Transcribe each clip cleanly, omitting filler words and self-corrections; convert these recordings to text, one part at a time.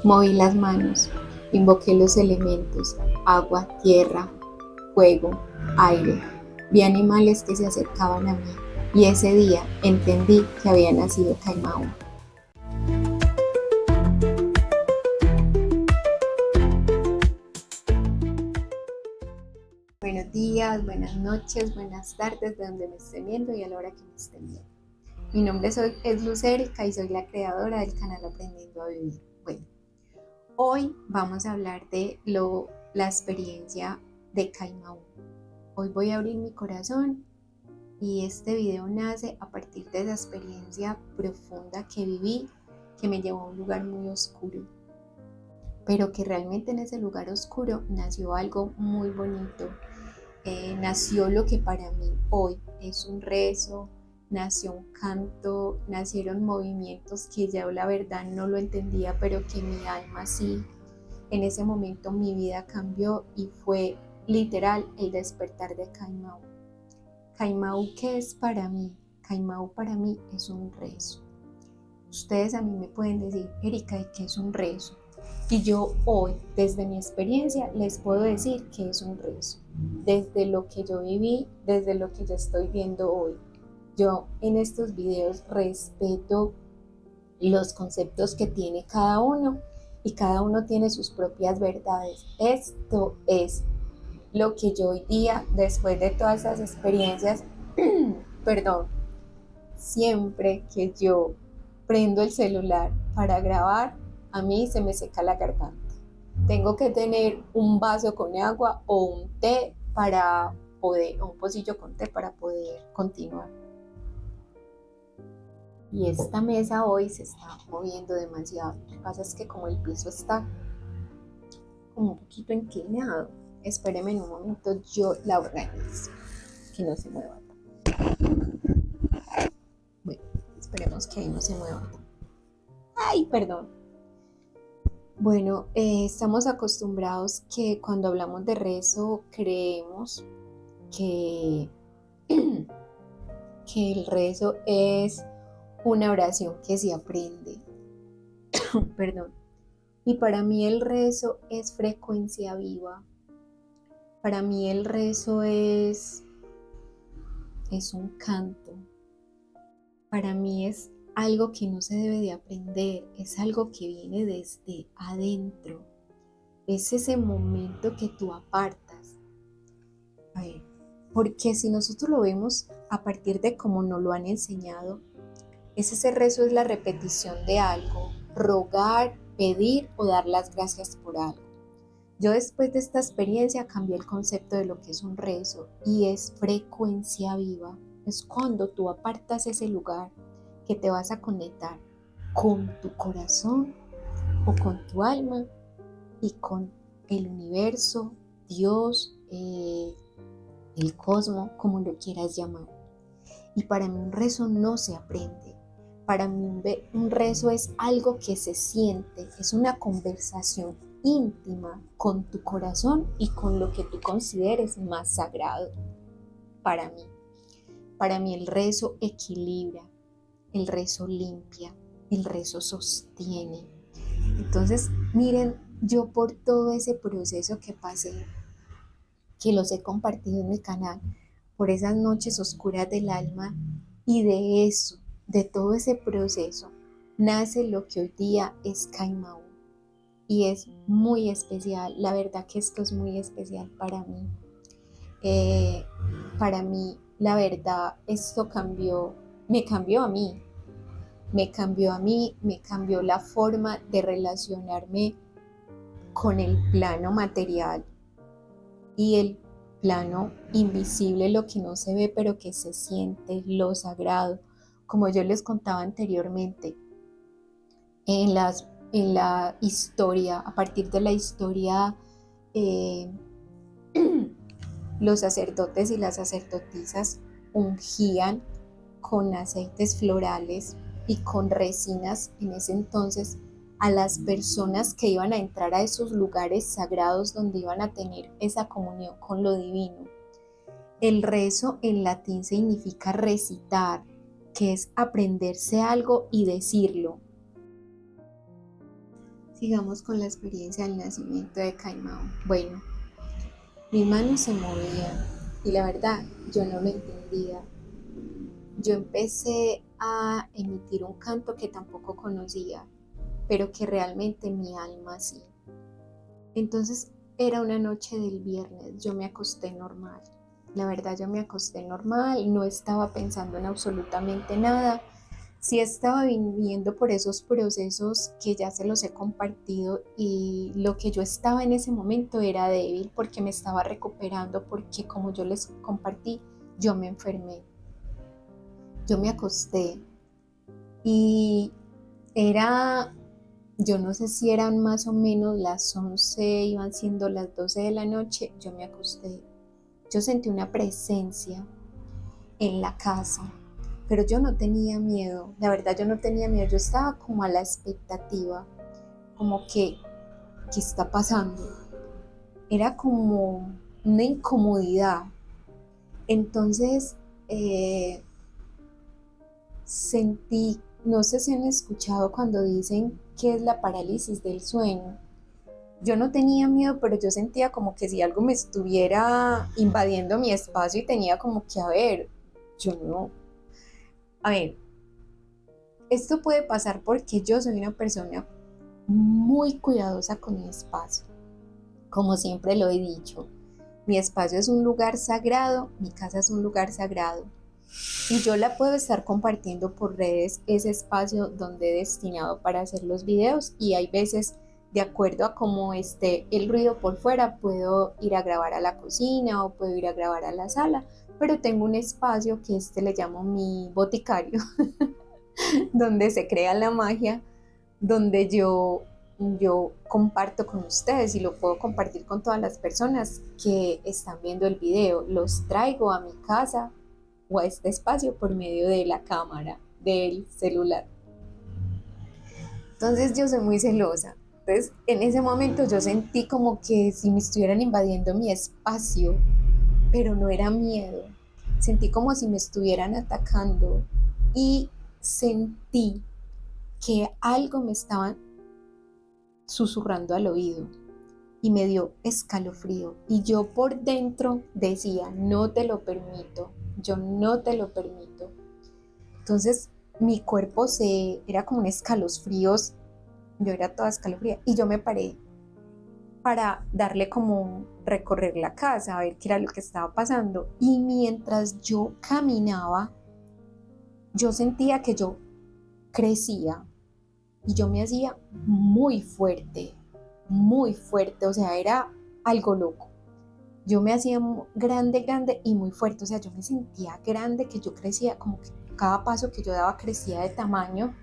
Moví las manos, invoqué los elementos, agua, tierra, fuego, aire. Vi animales que se acercaban a mí y ese día entendí que había nacido Caimao. Buenos días, buenas noches, buenas tardes, de donde me estén viendo y a la hora que me estén viendo. Mi nombre es Luz Erika y soy la creadora del canal Aprendiendo a Vivir. Bueno, hoy vamos a hablar de la experiencia de Caimao. Hoy voy a abrir mi corazón y este video nace a partir de esa experiencia profunda que viví, que me llevó a un lugar muy oscuro, pero que realmente en ese lugar oscuro nació algo muy bonito. Nació lo que para mí hoy es un rezo, nació un canto, nacieron movimientos que ya la verdad no lo entendía, pero que mi alma sí. En ese momento mi vida cambió y fue literal el despertar de Caimao. Caimao, ¿qué es para mí? Caimao para mí es un rezo. Ustedes a mí me pueden decir, Erika, ¿y qué es un rezo? Y yo hoy, desde mi experiencia, les puedo decir que es un rezo. Desde lo que yo viví, desde lo que yo estoy viendo hoy. Yo en estos videos respeto los conceptos que tiene cada uno y cada uno tiene sus propias verdades. Esto es lo que yo hoy día, después de todas esas experiencias, perdón, siempre que yo prendo el celular para grabar, a mí se me seca la garganta. Tengo que tener un vaso con agua o un té para poder, un pocillo con té para poder continuar. Y esta mesa hoy se está moviendo demasiado. Lo que pasa es que como el piso está como un poquito inclinado, espéreme en un momento, yo la organizo, que no se mueva. Bueno, esperemos que ahí no se mueva. Ay, perdón. Bueno, estamos acostumbrados que cuando hablamos de rezo creemos que, que el rezo es una oración que se aprende. Perdón. Y para mí el rezo es frecuencia viva. Para mí el rezo es un canto. Para mí es algo que no se debe de aprender, es algo que viene desde adentro. Es ese momento que tú apartas. A ver, porque si nosotros lo vemos a partir de cómo nos lo han enseñado, ese rezo es la repetición de algo, rogar, pedir o dar las gracias por algo. Yo después de esta experiencia cambié el concepto de lo que es un rezo y es frecuencia viva. Es cuando tú apartas ese lugar que te vas a conectar con tu corazón o con tu alma y con el universo, Dios, el cosmos, como lo quieras llamar. Y para mí un rezo no se aprende. Para mí un rezo es algo que se siente, es una conversación íntima con tu corazón y con lo que tú consideres más sagrado. Para mí el rezo equilibra, el rezo limpia, el rezo sostiene. Entonces, miren, yo por todo ese proceso que pasé, que los he compartido en el canal, por esas noches oscuras del alma, y de eso, de todo ese proceso, nace lo que hoy día es Caimao. Y es muy especial, la verdad que esto es muy especial para mí. Para mí, la verdad, esto me cambió a mí, me cambió la forma de relacionarme con el plano material y el plano invisible, lo que no se ve pero que se siente, lo sagrado. Como yo les contaba anteriormente, en la historia, a partir de la historia, los sacerdotes y las sacerdotisas ungían con aceites florales y con resinas en ese entonces a las personas que iban a entrar a esos lugares sagrados donde iban a tener esa comunión con lo divino. El rezo en latín significa recitar, que es aprenderse algo y decirlo. Sigamos con la experiencia del nacimiento de Caimao. Bueno, mis manos se movían y la verdad yo no lo entendía. Yo empecé a emitir un canto que tampoco conocía, pero que realmente mi alma sí. Entonces era una noche del viernes, yo me acosté normal. La verdad yo me acosté normal, no estaba pensando en absolutamente nada. Sí estaba viviendo por esos procesos que ya se los he compartido y lo que yo estaba en ese momento era débil porque me estaba recuperando porque como yo les compartí, yo me enfermé. Yo me acosté y era, yo no sé si eran más o menos las 11, iban siendo las 12 de la noche, yo me acosté. Yo sentí una presencia en la casa, pero yo no tenía miedo, la verdad yo no tenía miedo, yo estaba como a la expectativa, como que, ¿qué está pasando? Era como una incomodidad. Entonces sentí, no sé si han escuchado cuando dicen que es la parálisis del sueño. Yo no tenía miedo, pero yo sentía como que si algo me estuviera invadiendo mi espacio y tenía como que, yo no, a ver, esto puede pasar porque yo soy una persona muy cuidadosa con mi espacio. Como siempre lo he dicho, mi espacio es un lugar sagrado, mi casa es un lugar sagrado. Y yo la puedo estar compartiendo por redes, ese espacio donde he destinado para hacer los videos y hay veces, de acuerdo a cómo esté el ruido por fuera, puedo ir a grabar a la cocina o puedo ir a grabar a la sala, pero tengo un espacio que le llamo mi boticario, donde se crea la magia, donde yo comparto con ustedes y lo puedo compartir con todas las personas que están viendo el video. Los traigo a mi casa o a este espacio por medio de la cámara del celular. Entonces yo soy muy celosa. Entonces en ese momento yo sentí como que si me estuvieran invadiendo mi espacio, pero no era miedo. Sentí como si me estuvieran atacando y sentí que algo me estaba susurrando al oído y me dio escalofrío y yo por dentro decía, no te lo permito, yo no te lo permito. Entonces mi cuerpo era como un escalofríos, yo era toda escalofría y yo me paré para darle como recorrer la casa, a ver qué era lo que estaba pasando y mientras yo caminaba, yo sentía que yo crecía y yo me hacía muy fuerte, o sea, era algo loco. Yo me hacía grande, grande y muy fuerte, o sea, yo me sentía grande, que yo crecía, como que cada paso que yo daba crecía de tamaño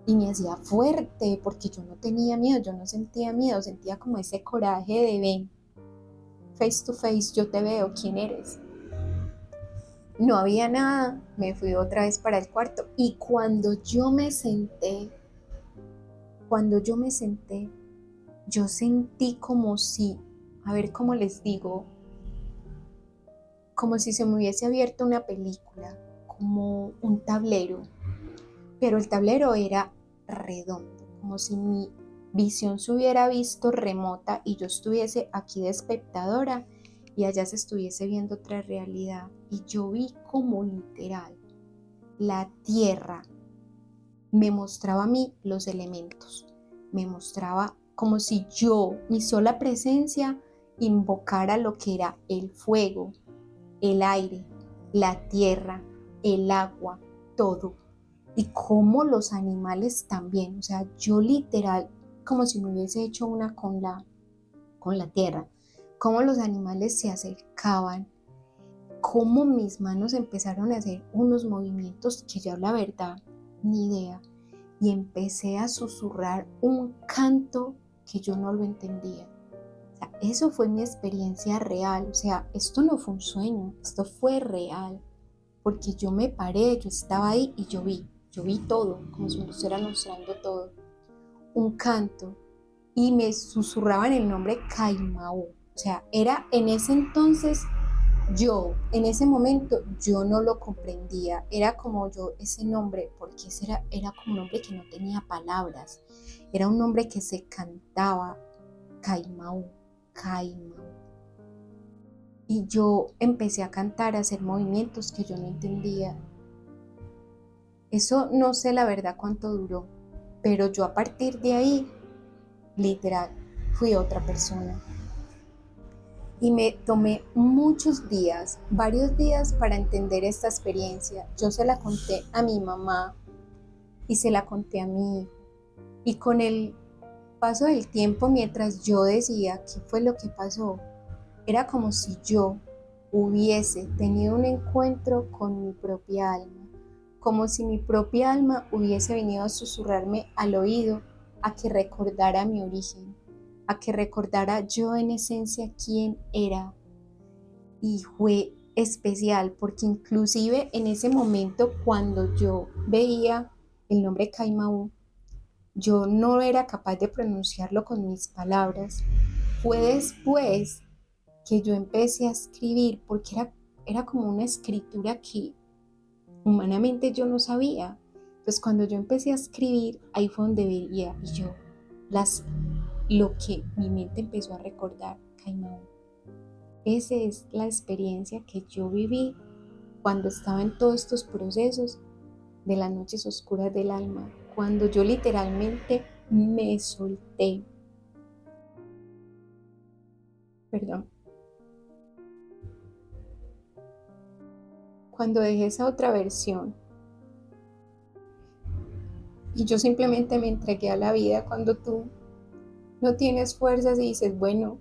y me hacía fuerte porque yo no tenía miedo, yo no sentía miedo, sentía como ese coraje de ven, face to face, yo te veo, ¿quién eres? No había nada, me fui otra vez para el cuarto y cuando yo me senté, yo sentí como si, a ver cómo les digo, como si se me hubiese abierto una película, como un tablero, pero el tablero era redondo, como si mi visión se hubiera visto remota y yo estuviese aquí de espectadora y allá se estuviese viendo otra realidad. Y yo vi como literal la tierra me mostraba a mí los elementos, me mostraba como si yo, mi sola presencia, invocara lo que era el fuego, el aire, la tierra, el agua, todo. Y como los animales también, o sea, yo literal, como si me hubiese hecho una con la tierra, como los animales se acercaban, como mis manos empezaron a hacer unos movimientos que yo la verdad, ni idea, y empecé a susurrar un canto que yo no lo entendía. O sea, eso fue mi experiencia real, o sea, esto no fue un sueño, esto fue real, porque yo me paré, yo estaba ahí y yo vi todo, como si me lo estuvieran mostrando todo, un canto, y me susurraban el nombre Caimao, o sea, era en ese entonces Yo, en ese momento, yo no lo comprendía. Era como yo, ese nombre, porque era como un nombre que no tenía palabras. Era un nombre que se cantaba, Caimau, Caimau. Y yo empecé a cantar, a hacer movimientos que yo no entendía. Eso no sé la verdad cuánto duró, pero yo a partir de ahí, literal, fui otra persona. Y me tomé muchos días, varios días para entender esta experiencia. Yo se la conté a mi mamá y se la conté a mi hijo. Y con el paso del tiempo, mientras yo decía qué fue lo que pasó, era como si yo hubiese tenido un encuentro con mi propia alma, como si mi propia alma hubiese venido a susurrarme al oído a que recordara mi origen, a que recordara yo en esencia quién era. Y fue especial porque inclusive en ese momento cuando yo veía el nombre Caimau, yo no era capaz de pronunciarlo con mis palabras. Fue después que yo empecé a escribir porque era como una escritura que humanamente yo no sabía. Pues cuando yo empecé a escribir, ahí fue donde veía yo lo que mi mente empezó a recordar, Caimau. Esa es la experiencia que yo viví cuando estaba en todos estos procesos de las noches oscuras del alma, cuando yo literalmente me solté. Perdón. Cuando dejé esa otra versión y yo simplemente me entregué a la vida, cuando tú no tienes fuerzas y dices, bueno,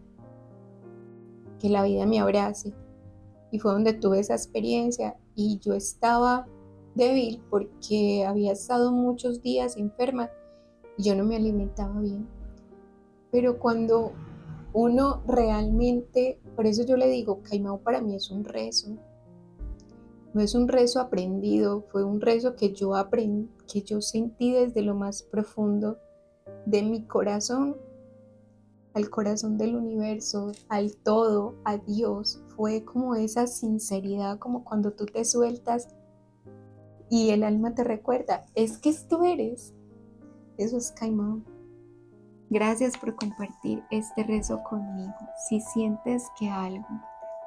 que la vida me abrace. Y fue donde tuve esa experiencia y yo estaba débil porque había estado muchos días enferma y yo no me alimentaba bien. Pero cuando uno realmente, por eso yo le digo, Caimao para mí es un rezo. No es un rezo aprendido, fue un rezo que yo aprendí, que yo sentí desde lo más profundo de mi corazón al corazón del universo, al todo, a Dios. Fue como esa sinceridad, como cuando tú te sueltas y el alma te recuerda, es que esto eres. Eso es Caimao. Gracias por compartir este rezo conmigo. Si sientes que algo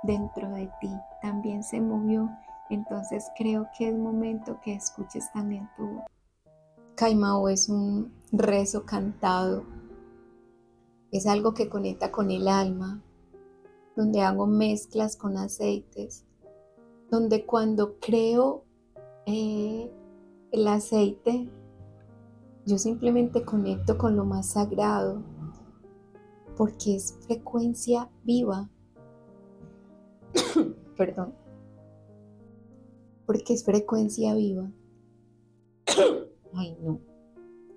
dentro de ti también se movió, entonces creo que es momento que escuches también tu voz. Caimao es un rezo cantado, es algo que conecta con el alma, donde hago mezclas con aceites, donde cuando creo el aceite, yo simplemente conecto con lo más sagrado, porque es frecuencia viva. Perdón, porque es frecuencia viva. Ay, no,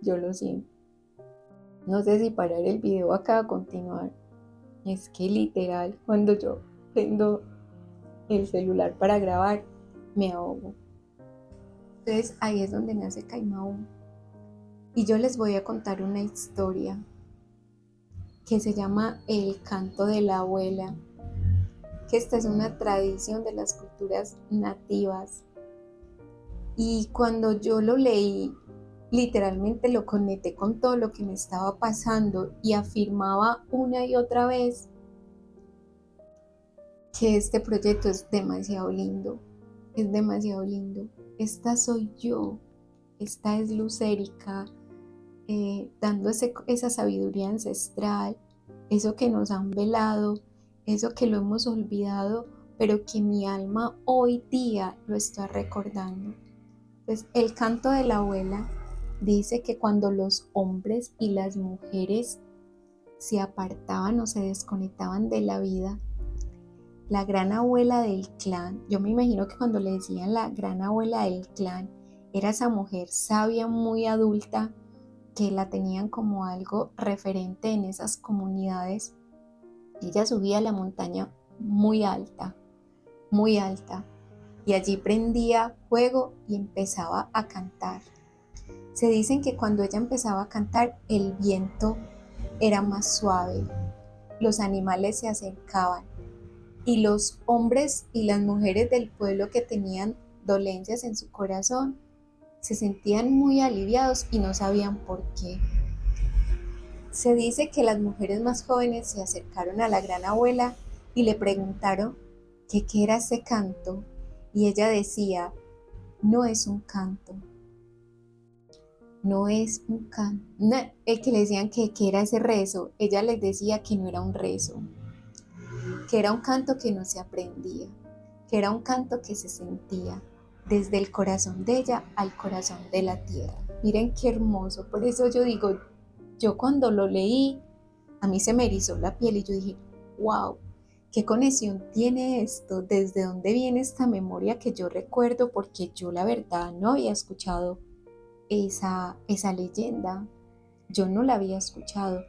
yo lo siento. No sé si parar el video acá o continuar. Es que literal, cuando yo prendo el celular para grabar, me ahogo. Entonces ahí es donde nace Caimao. Y yo les voy a contar una historia que se llama El canto de la abuela, que esta es una tradición de las culturas nativas. Y cuando yo lo leí, literalmente lo conecté con todo lo que me estaba pasando y afirmaba una y otra vez que este proyecto es demasiado lindo, es demasiado lindo. Esta soy yo, esta es Luz Érica, dando esa sabiduría ancestral, eso que nos han velado, eso que lo hemos olvidado, pero que mi alma hoy día lo está recordando. Entonces, el canto de la abuela dice que cuando los hombres y las mujeres se apartaban o se desconectaban de la vida, la gran abuela del clan, yo me imagino que cuando le decían la gran abuela del clan, era esa mujer sabia, muy adulta, que la tenían como algo referente en esas comunidades. Ella subía a la montaña muy alta, y allí prendía fuego y empezaba a cantar. Se dicen que cuando ella empezaba a cantar, el viento era más suave, los animales se acercaban, Y los hombres y las mujeres del pueblo que tenían dolencias en su corazón se sentían muy aliviados y no sabían por qué. Se dice que las mujeres más jóvenes se acercaron a la gran abuela y le preguntaron que qué era ese canto, y ella decía: no es un canto, no es un canto. No, el que le decían que era ese rezo, ella les decía que no era un rezo, que era un canto que no se aprendía, que era un canto que se sentía desde el corazón de ella al corazón de la tierra. Miren qué hermoso. Por eso yo digo, yo cuando lo leí, a mí se me erizó la piel y yo dije: wow, ¿qué conexión tiene esto? ¿Desde dónde viene esta memoria que yo recuerdo? Porque yo la verdad no había escuchado esa leyenda. Yo no la había escuchado.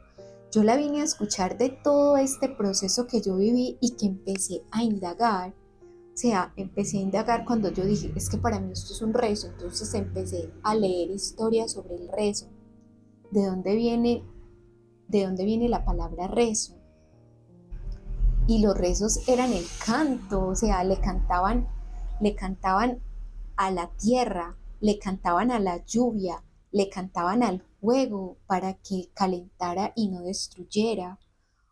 Yo la vine a escuchar de todo este proceso que yo viví y que empecé a indagar. O sea, empecé a indagar cuando yo dije, es que para mí esto es un rezo. Entonces empecé a leer historias sobre el rezo. ¿De dónde viene la palabra rezo? Y los rezos eran el canto, o sea, le cantaban a la tierra, le cantaban a la lluvia, le cantaban al fuego para que calentara y no destruyera.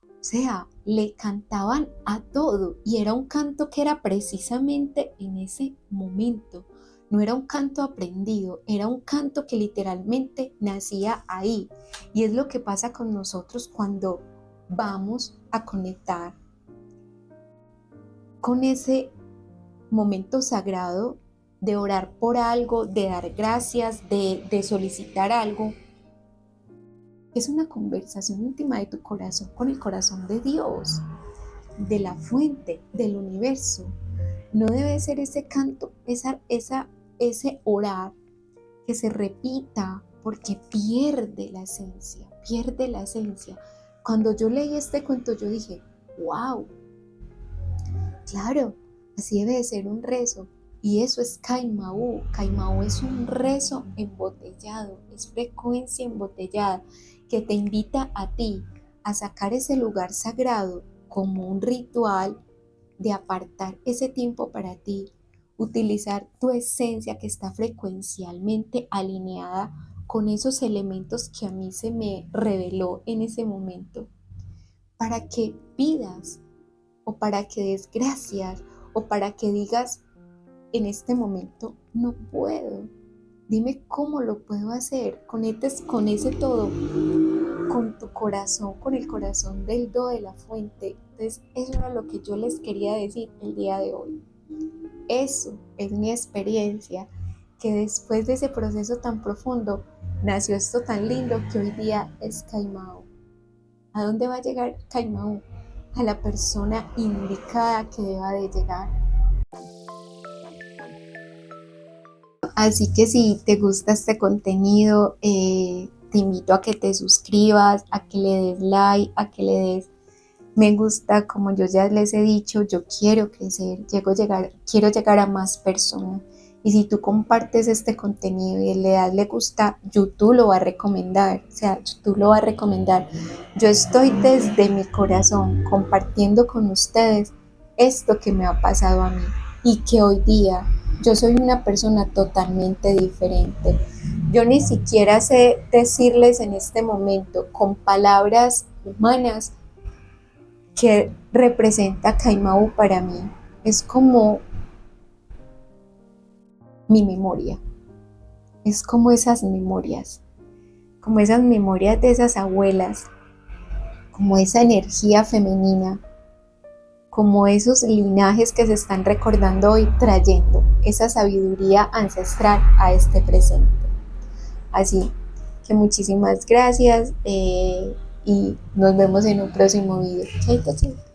O sea, le cantaban a todo y era un canto que era precisamente en ese momento. No era un canto aprendido, era un canto que literalmente nacía ahí. Y es lo que pasa con nosotros cuando vamos a conectar con ese momento sagrado de orar por algo, de dar gracias, de solicitar algo. Es una conversación íntima de tu corazón con el corazón de Dios, de la fuente, del universo. No debe ser ese canto, ese orar que se repita, porque pierde la esencia, pierde la esencia. Cuando yo leí este cuento yo dije, wow, claro, así debe de ser un rezo. Y eso es Caimaú. Caimaú es un rezo embotellado, es frecuencia embotellada que te invita a ti a sacar ese lugar sagrado como un ritual, de apartar ese tiempo para ti, utilizar tu esencia que está frecuencialmente alineada con esos elementos que a mí se me reveló en ese momento, para que pidas o para que des gracias o para que digas: en este momento no puedo. Dime cómo lo puedo hacer. Conectes con ese todo, con tu corazón, con el corazón del do de la fuente. Entonces, eso era lo que yo les quería decir el día de hoy. Eso es mi experiencia, que después de ese proceso tan profundo, nació esto tan lindo que hoy día es Caimaú. ¿A dónde va a llegar Caimaú? A la persona indicada que deba de llegar. Así que si te gusta este contenido, te invito a que te suscribas, a que le des like, a que le des me gusta. Como yo ya les he dicho, yo quiero crecer, quiero llegar a más personas. Y si tú compartes este contenido y le das le gusta, YouTube lo va a recomendar. O sea, YouTube lo va a recomendar. Yo estoy desde mi corazón compartiendo con ustedes esto que me ha pasado a mí y que hoy día yo soy una persona totalmente diferente. Yo ni siquiera sé decirles en este momento con palabras humanas que representa Caimaú para mí. Es como mi memoria, es como esas memorias de esas abuelas, como esa energía femenina, como esos linajes que se están recordando hoy, trayendo esa sabiduría ancestral a este presente. Así que muchísimas gracias y nos vemos en un próximo video. Chaito, chaito.